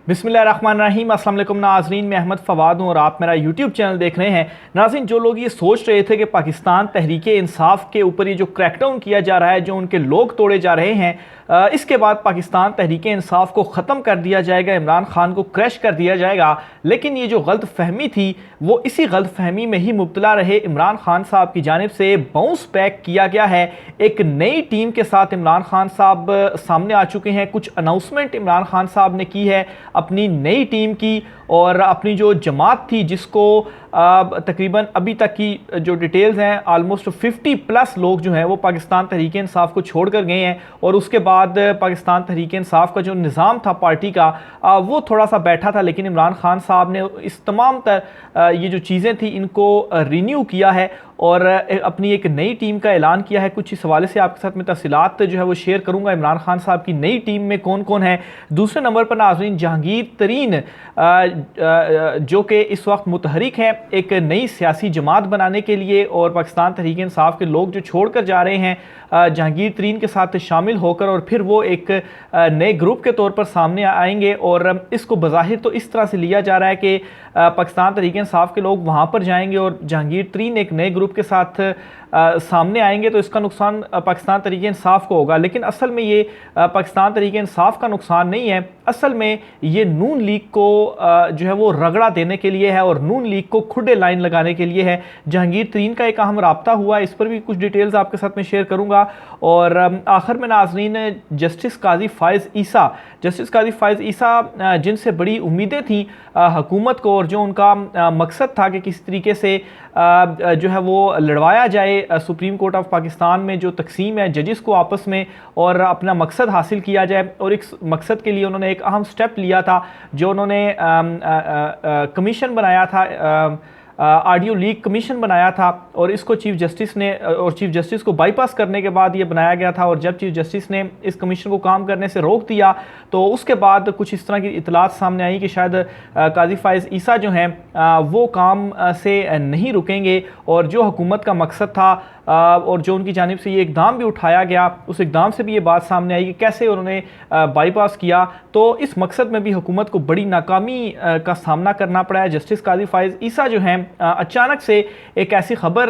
बिस्मिल्लाहिर्रहमानिर्रहीम। अस्सलाम वालेकुम नाज़रीन, मैं अहमद फ़वाद हूँ और आप मेरा यूट्यूब चैनल देख रहे हैं। नाज़रीन, जो लोग ये सोच रहे थे कि पाकिस्तान तहरीके इंसाफ के ऊपर ये जो क्रैकडाउन किया जा रहा है, जो उनके लोग तोड़े जा रहे हैं, इसके बाद पाकिस्तान तहरीके इंसाफ को ख़त्म कर दिया जाएगा, इमरान खान को क्रैश कर दिया जाएगा। लेकिन ये जो गलत फहमी थी वो इसी गलत फहमी में ही मुब्तला रहे। इमरान खान साहब की जानिब से बाउंस बैक किया गया है। एक नई टीम के साथ इमरान खान साहब सामने आ चुके हैं। कुछ अनाउंसमेंट इमरान खान साहब ने की है अपनी नई टीम की, और अपनी जो जमात थी जिसको तकरीबन अभी तक की जो डिटेल्स हैं, ऑलमोस्ट 50+ लोग जो हैं वो पाकिस्तान तहरीक इंसाफ को छोड़ कर गए हैं। और उसके बाद पाकिस्तान तहरीक इंसाफ का जो निज़ाम था पार्टी का, वो थोड़ा सा बैठा था। लेकिन इमरान खान साहब ने इस तमाम ये जो चीज़ें थी इनको रिन्यू किया है और अपनी एक नई टीम का ऐलान किया है। कुछ इस हवाले से आपके साथ में तफसीलात जो है वो शेयर करूंगा। इमरान खान साहब की नई टीम में कौन कौन है। दूसरे नंबर पर नाज़रीन, जहांगीर तरीन जो कि इस वक्त मुतहरिक है एक नई सियासी जमात बनाने के लिए, और पाकिस्तान तहरीक इंसाफ के लोग जो छोड़ कर जा रहे हैं जहांगीर तरीन के साथ शामिल होकर, और फिर वो एक नए ग्रुप के तौर पर सामने आएंगे। और इसको बज़ाहिर तो इस तरह से लिया जा रहा है कि पाकिस्तान तहरीक इंसाफ के लोग वहाँ पर जाएंगे और जहांगीर तरीन एक नए ग्रुप के साथ सामने आएंगे, तो इसका नुकसान पाकिस्तान तहरीक इंसाफ को होगा। लेकिन असल में ये पाकिस्तान तहरीक इंसाफ का नुकसान नहीं है। असल में ये नून लीग को जो है वो रगड़ा देने के लिए है और नून लीग को खुडे लाइन लगाने के लिए है। जहांगीर तरीन का एक अहम राब्ता हुआ, इस पर भी कुछ डिटेल्स आपके साथ में शेयर करूंगा। और आखिर में नाज़रीन, जस्टिस काजी फ़ाइज़ ईसा जिनसे बड़ी उम्मीदें थी हुकूमत को, और जो उनका मकसद था कि किसी तरीके से जो है वो लड़वाया जाए सुप्रीम कोर्ट ऑफ पाकिस्तान में जो तकसीम है जजिस को आपस में, और अपना मकसद हासिल किया जाए। और इस मकसद के लिए उन्होंने एक अहम स्टेप लिया था, जो उन्होंने कमीशन बनाया था, ऑडियो लीक कमीशन बनाया था। और इसको चीफ जस्टिस ने, और चीफ जस्टिस को बाईपास करने के बाद ये बनाया गया था। और जब चीफ जस्टिस ने इस कमीशन को काम करने से रोक दिया, तो उसके बाद कुछ इस तरह की इतलात सामने आई कि शायद काजी फ़ाइज़ ईसा जो हैं वो काम से नहीं रुकेंगे, और जो हुकूमत का मकसद था और जो उनकी जानिब से ये इकदाम भी उठाया गया, उस इकदाम से भी ये बात सामने आई कि कैसे उन्होंने बाईपास किया। तो इस मकसद में भी हुकूमत को बड़ी नाकामी का सामना करना पड़ा है। जस्टिस काजी फ़ाइज़ ईसा जो हैं, अचानक से एक ऐसी खबर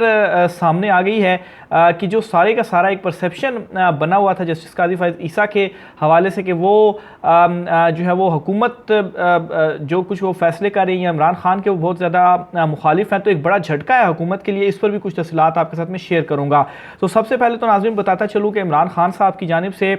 सामने आ गई है कि जो सारे का सारा एक परसेप्शन बना हुआ था जस्टिस काजी फ़ाइज़ ईसा के हवाले से कि वो जो है वो हुकूमत जो कुछ वो फैसले कर रही है इमरान खान के, वो बहुत ज़्यादा मुखालिफ हैं। तो एक बड़ा झटका है हुकूमत के लिए। इस पर भी कुछ तफसीलात आपके साथ में शेयर करूंगा। तो सबसे पहले तो नाज़रीन बताता चलूँ कि इमरान खान साहब की जानिब से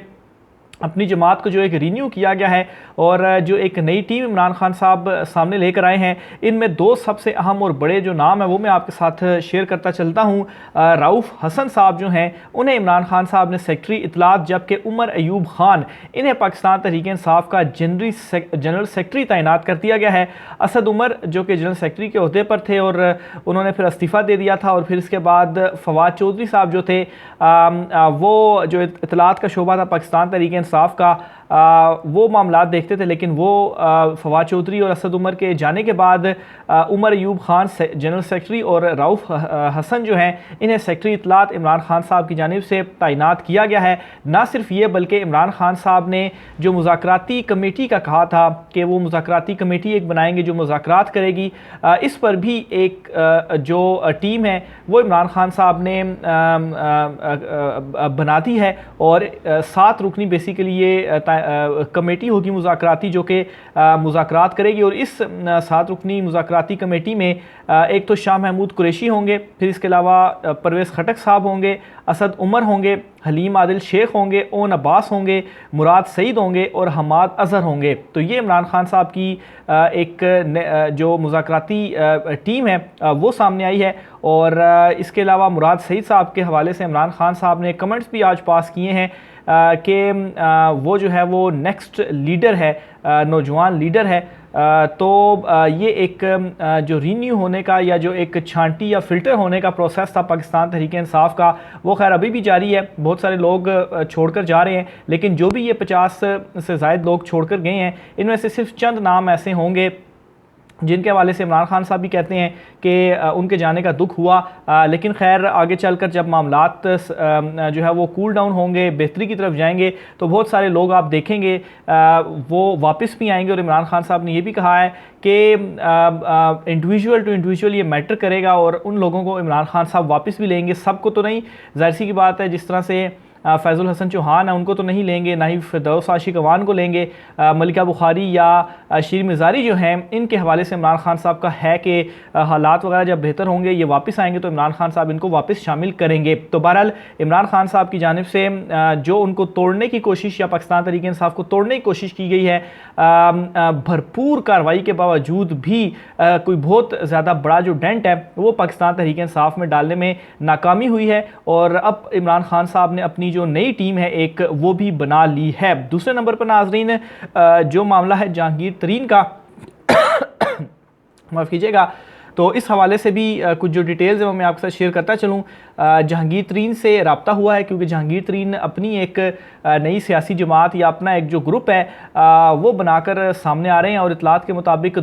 अपनी जमात को जो एक रिन्यू किया गया है, और जो एक नई टीम इमरान खान साहब सामने लेकर आए हैं, इनमें दो सबसे अहम और बड़े जो नाम है वो मैं आपके साथ शेयर करता चलता हूँ। राउफ हसन साहब जो हैं, उन्हें इमरान खान साहब ने सेक्रेटरी इतलात, जबकि उमर अयूब खान इन्हें पाकिस्तान तहरीक इंसाफ का जनरल सेक्रेटरी तैनात कर दिया गया है। असद उमर जो कि जनरल सेक्रेटरी के अहदे पर थे और उन्होंने फिर इस्तीफ़ा दे दिया था, और फिर इसके बाद फवाद चौधरी साहब जो थे, वो जो इतलात का शोबा था पाकिस्तान तहरीक इंसाफ का, वो मामलात देखते थे। लेकिन वो फवाद चौधरी और असद उमर के जाने के बाद उमर अयूब खान जनरल सेक्रेटरी और राउफ हसन जो हैं, इन्हें सेक्रेटरी इतलात इमरान खान साहब की जानिब से तैनात किया गया है। ना सिर्फ ये, बल्कि इमरान खान साहब ने जो मुज़ाकराती कमेटी का कहा था कि वो मुज़ाकराती कमेटी एक बनाएंगे जो मुज़ाकरात करेगी, इस पर भी एक जो टीम है वो इमरान खान साहब ने बना दी है। और 7 रुकनी बेसिकली ये कमेटी होगी मुज़ाकराती, जो कि मुज़ाकरात करेगी। और इस 7 रुकनी मुज़ाकराती कमेटी में एक तो शाह महमूद कुरैशी होंगे, फिर इसके अलावा परवेज़ खटक साहब होंगे, असद उमर होंगे, हलीम आदिल शेख होंगे, ओन अब्बास होंगे, मुराद सईद होंगे और हमाद अज़हर होंगे। तो ये इमरान खान साहब की एक जो मुज़ाकराती टीम है वो सामने आई है। और इसके अलावा मुराद सईद साहब के हवाले से इमरान खान साहब ने कमेंट्स भी आज पास किए हैं कि वो जो है वो नेक्स्ट लीडर है, नौजवान लीडर है। तो ये एक जो रीन्यू होने का या जो एक छांटी या फ़िल्टर होने का प्रोसेस था पाकिस्तान तहरीक इंसाफ का, वो खैर अभी भी जारी है। बहुत सारे लोग छोड़कर जा रहे हैं, लेकिन जो भी ये 50 से ज़ायद लोग छोड़कर गए हैं, इनमें से सिर्फ चंद नाम ऐसे होंगे जिनके हवाले से इमरान खान साहब भी कहते हैं कि उनके जाने का दुख हुआ, लेकिन खैर आगे चलकर जब मामलात जो है वो कूल डाउन होंगे, बेहतरी की तरफ जाएंगे, तो बहुत सारे लोग आप देखेंगे वो वापस भी आएंगे। और इमरान खान साहब ने ये भी कहा है कि इंडिविजुअल टू इंडिविजुअल ये मैटर करेगा और उन लोगों को इमरान खान साहब वापस भी लेंगे, सबको तो नहीं। जाहिर सी की बात है, जिस तरह से फैज़ुल हसन चौहान है उनको तो नहीं लेंगे, ना ही फिरदौस आशिक अवान को लेंगे। मलिका बुखारी या शीर मिज़ारी जो हैं, इनके हवाले से इमरान खान साहब का है कि हालात वगैरह जब बेहतर होंगे, ये वापस आएंगे तो इमरान खान साहब इनको वापस शामिल करेंगे। तो बहरहाल इमरान खान साहब की जानिब से जो उनको तोड़ने की कोशिश या पाकिस्तान तहरीक इंसाफ को तोड़ने की कोशिश की गई है, भरपूर कार्रवाई के बावजूद भी कोई बहुत ज़्यादा बड़ा जो डेंट है वो पाकिस्तान तहरीक इंसाफ में डालने में नाकामी हुई है। और अब इमरान खान साहब ने अपनी जो नई टीम है एक, वो भी बना ली है। दूसरे नंबर पर नाजरीन जो मामला है जहांगीर तरीन का माफ़ कीजिएगा, तो इस हवाले से भी कुछ जो डिटेल्स है वो मैं आपके साथ शेयर करता चलूँ। जहांगीर तरीन से रब्ता हुआ है क्योंकि जहांगीर तरीन अपनी एक नई सियासी जमात या अपना एक जो ग्रुप है वो बनाकर सामने आ रहे हैं। और इतलात के मुताबिक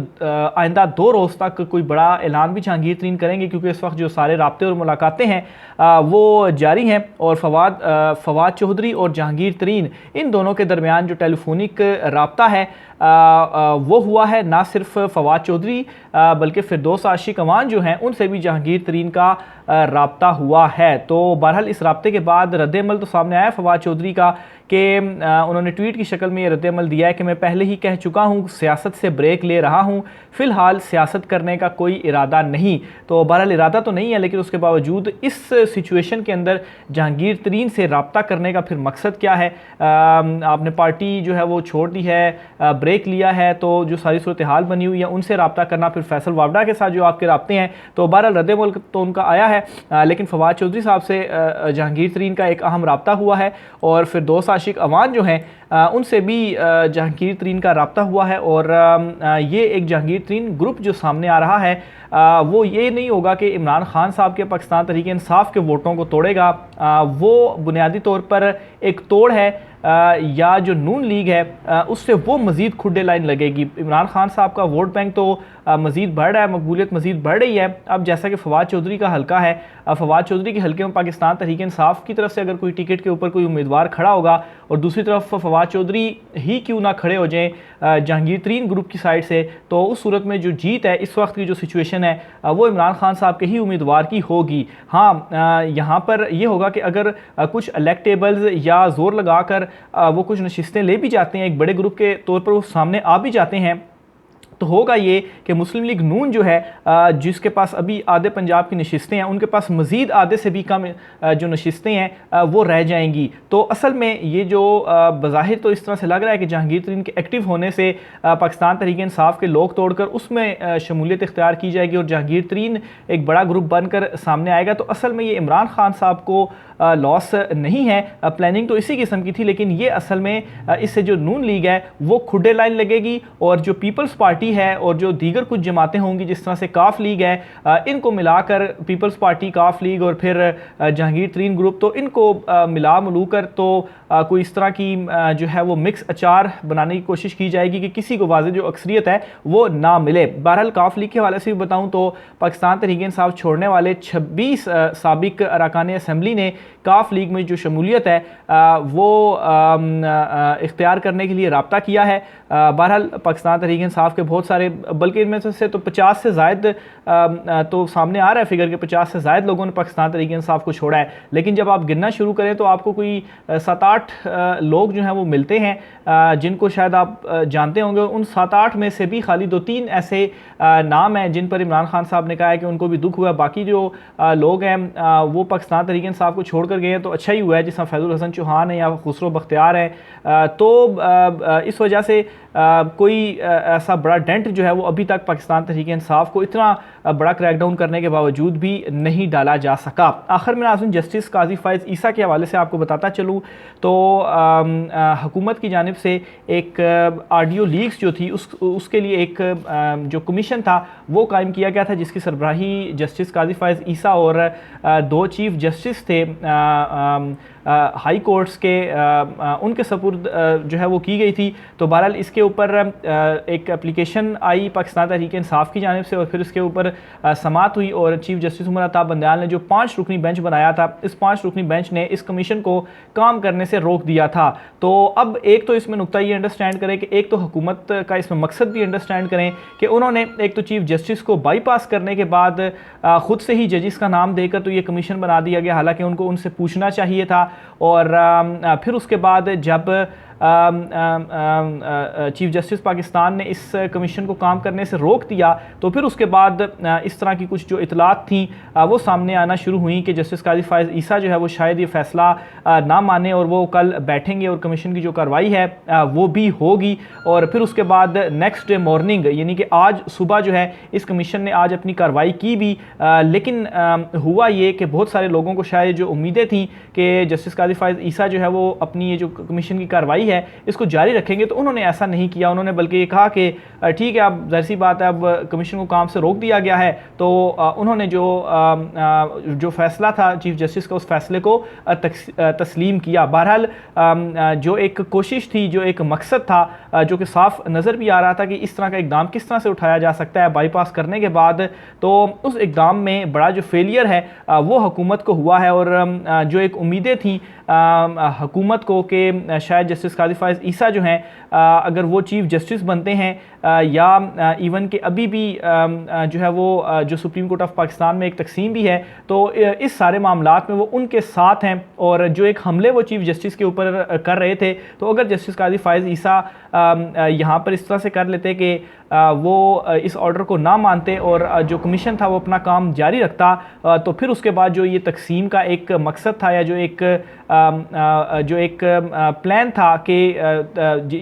आइंदा 2 रोज़ तक कोई बड़ा ऐलान भी जहांगीर तरीन करेंगे, क्योंकि इस वक्त जो सारे राब्ते और मुलाकातें हैं वो जारी हैं। और फवाद चौधरी और जहांगीर तरीन, इन दोनों के दरमियान जो टेलीफोनिक रब्ता है वो हुआ है। ना सिर्फ फवाद चौधरी बल्कि फिरदौस आशिक अवान जो हैं उनसे भी जहांगीर तरीन का रब्ता हुआ है। तो बहरहाल इस रब्ते के बाद रद्द-ए-अमल तो सामने आया फवाद चौधरी का कि उन्होंने ट्वीट की शक्ल में ये रद्द-ए-अमल दिया है कि मैं पहले ही कह चुका हूँ, सियासत से ब्रेक ले रहा हूँ, फ़िलहाल सियासत करने का कोई इरादा नहीं। तो बहरहाल इरादा तो नहीं है, लेकिन उसके बावजूद इस सिचुएशन के अंदर जहांगीर तरीन से रब्ता करने का फिर मकसद क्या है? आपने पार्टी जो है वो छोड़ दी है, ब्रेक लिया है, तो जो सारी सूरत हाल बनी हुई है उनसे रब्ता करना, फिर फैसल वावडा के साथ जो आपके रब्ते हैं, तो बहरहाल रद्द-ए-अमल तो उनका आया है। लेकिन फवाद चौधरी साहब से जहांगीर तरीन का एक अहम रब्ता हुआ है। और फिर फिरदौस आशिक अवान जो हैं उनसे भी जहांगीर तरीन का रब्ता हुआ है। और ये एक जहांगीर तरीन ग्रुप जो सामने आ रहा है वो ये नहीं होगा कि इमरान खान साहब के पाकिस्तान तहरीक इंसाफ के वोटों को तोड़ेगा। वो बुनियादी तौर पर एक तोड़ है या जो नून लीग है उससे वो मज़ीद खुडे लाइन लगेगी। इमरान खान साहब का वोट बैंक तो मज़ीद बढ़ रहा है, मकबूलियत मज़ीद बढ़ रही है। अब जैसा कि फवाद चौधरी का हल्का है, फवाद चौधरी के हल्के में पाकिस्तान तहरीक इंसाफ की तरफ से अगर कोई टिकट के ऊपर कोई उम्मीदवार खड़ा होगा और दूसरी तरफ फवाद चौधरी ही क्यों ना खड़े हो जाएं जहांगीर तरीन ग्रुप की साइड से, तो उस सूरत में जो जीत है, इस वक्त की जो सिचुएशन है वो इमरान खान साहब के ही उम्मीदवार की होगी। हाँ, यहाँ पर यह होगा कि अगर कुछ इलेक्टेबल्स या ज़ोर लगाकर वो कुछ नशिस्तें ले भी जाते हैं, एक बड़े ग्रुप के तौर पर वो सामने आ भी जाते हैं, तो होगा ये कि मुस्लिम लीग नून जो है जिसके पास अभी आधे पंजाब की नशिस्तें हैं, उनके पास मज़ीद आधे से भी कम जो नशिस्तें हैं वो रह जाएंगी। तो असल में ये जो बज़ाहिर तो इस तरह से लग रहा है कि जहांगीर तरीन के एक्टिव होने से पाकिस्तान तहरीक इंसाफ के लोग तोड़कर उसमें शमूलियत इख्तियार की जाएगी और जहांगीर तरीन एक बड़ा ग्रुप बनकर सामने आएगा। तो असल में ये इमरान खान साहब को लॉस नहीं है, प्लानिंग तो इसी किस्म की थी, लेकिन ये असल में इससे जो नून लीग है वो खुडे लाइन लगेगी और जो पीपल्स पार्टी है और जो दीगर कुछ जमातें होंगी जिस तरह से काफ लीग है, इनको मिलाकर पीपल्स पार्टी, काफ लीग और फिर जहांगीर तरीन ग्रुप, तो इनको मिला मिलू कर तो कोई इस तरह की जो है वो मिक्स अचार बनाने की कोशिश की जाएगी कि किसी को वाज़ेह जो अक्सरियत है वो ना मिले। बहरहाल काफ लीग के हवाले से भी बताऊँ तो पाकिस्तान तहरीक इंसाफ छोड़ने वाले 26 साबिक अरकान असम्बली ने काफ लीग में जो शमूलियत है वो इख्तियार करने के लिए रब्ता किया है। बहरहाल पाकिस्तान तहरीक इंसाफ के बहुत सारे, बल्कि इनमें से तो 50 से ज़ायद तो सामने आ रहा है फिगर के 50 से ज़ायद लोगों ने पाकिस्तान तहरीक इंसाफ को छोड़ा है। लेकिन जब आप गिनना शुरू करें तो आपको कोई 7-8 लोग जो हैं वो मिलते हैं जिनको शायद आप जानते होंगे। उन 7-8 में से भी खाली 2-3 ऐसे नाम हैं जिन पर इमरान खान साहब ने कहा है कि उनको भी दुख हुआ। बाकी जो लोग हैं वो पाकिस्तान तहरीक इंसाफ को छोड़ कर गए हैं, तो अच्छा ही हुआ है, जिसमें फैज़ुल हसन चौहान है या खुसरो बख्तियार है। तो इस वजह से कोई ऐसा बड़ा डेंट जो है वो अभी तक पाकिस्तान तहरीक इंसाफ को इतना बड़ा क्रैकडाउन करने के बावजूद भी नहीं डाला जा सका। आखिर में नाज़रीन जस्टिस काजी फ़ाइज़ ईसा के हवाले से आपको बताता चलूँ तो हुकूमत की जानिब से एक ऑडियो लीक्स जो थी उसके लिए एक जो कमीशन था वो कायम किया गया था, जिसकी सरबराही जस्टिस काजी फ़ाइज़ ईसा और 2 चीफ जस्टिस थे हाई कोर्ट्स के, उनके सपुर्द जो है वो की गई थी। तो बहरहाल इसके इसके ऊपर एक एप्लीकेशन आई पाकिस्तान तहरीक इंसाफ की जानिब से और फिर इसके ऊपर समाअत हुई और चीफ जस्टिस उमर अता बंदयाल ने जो 5 रुकनी बेंच बनाया था, इस 5 रुकनी बेंच ने इस कमीशन को काम करने से रोक दिया था। तो अब एक तो इसमें नुकता ये अंडरस्टैंड करें कि एक तो हुकूमत का इसमें मकसद भी अंडरस्टैंड करें कि उन्होंने एक तो चीफ जस्टिस को बाईपास करने के बाद ख़ुद से ही जजिस का नाम देकर तो ये कमीशन बना दिया गया, हालांकि उनको उनसे पूछना चाहिए था। और फिर उसके बाद जब चीफ जस्टिस पाकिस्तान ने इस कमीशन को काम करने से रोक दिया तो फिर उसके बाद इस तरह की कुछ जो इतलात थी वो सामने आना शुरू हुई कि जस्टिस काजी फायज़ ईसा जो है वो शायद ये फ़ैसला ना माने और वो कल बैठेंगे और कमीशन की जो कार्रवाई है वो भी होगी। और फिर उसके बाद नेक्स्ट डे मॉर्निंग यानी कि आज सुबह जो है इस कमीशन ने आज अपनी कार्रवाई की भी, लेकिन हुआ ये कि बहुत सारे लोगों को शायद जो उम्मीदें थी कि जस्टिस काजी फायज़ ईसा जो है वो अपनी ये जो कमीशन की कार्रवाई है इसको जारी रखेंगे, तो उन्होंने ऐसा नहीं किया। उन्होंने बल्कि ये कहा कि ठीक है, अब ज़ाहिर सी बात है, अब कमीशन को काम से रोक दिया गया है, तो उन्होंने जो फैसला था चीफ जस्टिस का उस फैसले को तस्लीम किया। बहरहाल जो एक कोशिश थी, जो एक मकसद था, जो कि साफ नज़र भी आ रहा था कि इस तरह का इकदाम किस तरह से उठाया जा सकता है बाईपास करने के बाद, तो उस इकदाम में बड़ा जो फेलियर है वो हुकूमत को हुआ है। और जो एक उम्मीदें थी हुकूमत को कि शायद जस्टिस काजी फायज़ ईसा जो हैं अगर वो चीफ जस्टिस बनते हैं या इवन के अभी भी जो है वो जो सुप्रीम कोर्ट ऑफ पाकिस्तान में एक तकसीम भी है, तो इस सारे मामलात में वो उनके साथ हैं। और जो एक हमले वो चीफ जस्टिस के ऊपर कर रहे थे, तो अगर जस्टिस काजी फायज़ ईसा यहाँ पर इस तरह से कर लेते कि वो इस ऑर्डर को ना मानते और जो कमीशन था वो अपना काम जारी रखता, तो फिर उसके बाद जो ये तकसीम का एक मकसद था या जो एक प्लान था कि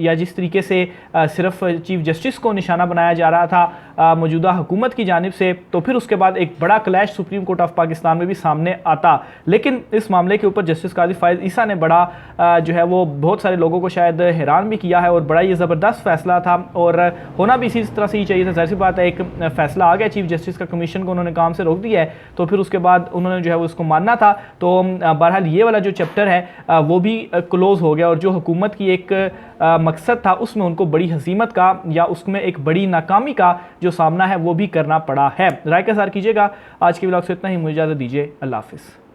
या जिस तरीके से सिर्फ चीफ जस्टिस को निशाना बनाया जा रहा था मौजूदा हुकूमत की जानिब से, तो फिर उसके बाद एक बड़ा clash supreme court of Pakistan में भी सामने आता। लेकिन इस मामले के ऊपर जस्टिस काजी फायज़ ईसा ने बड़ा जो है वो बहुत सारे लोगों को शायद हैरान भी किया है और बड़ा ये ज़बरदस्त फैसला था और होना भी इसी तरह से ही चाहिए था। ज़ाहिर सी बात है, एक फैसला आ गया चीफ जस्टिस का, कमीशन को उन्होंने काम से रोक दिया है, तो फिर उसके बाद उन्होंने जो है वो उसको मानना था। तो बहरहाल ये वाला जो चैप्टर है वो भी क्लोज़ हो गया और जो हुकूमत की एक मकसद था उसमें उनको बड़ी हसीमत का या उसमें एक बड़ी नाकामी का जो सामना है वो भी करना पड़ा है। राय का सार कीजिएगा। आज के व्लॉग से इतना ही, मुझे इजाज़त दीजिए। अल्लाह हाफ़िज़।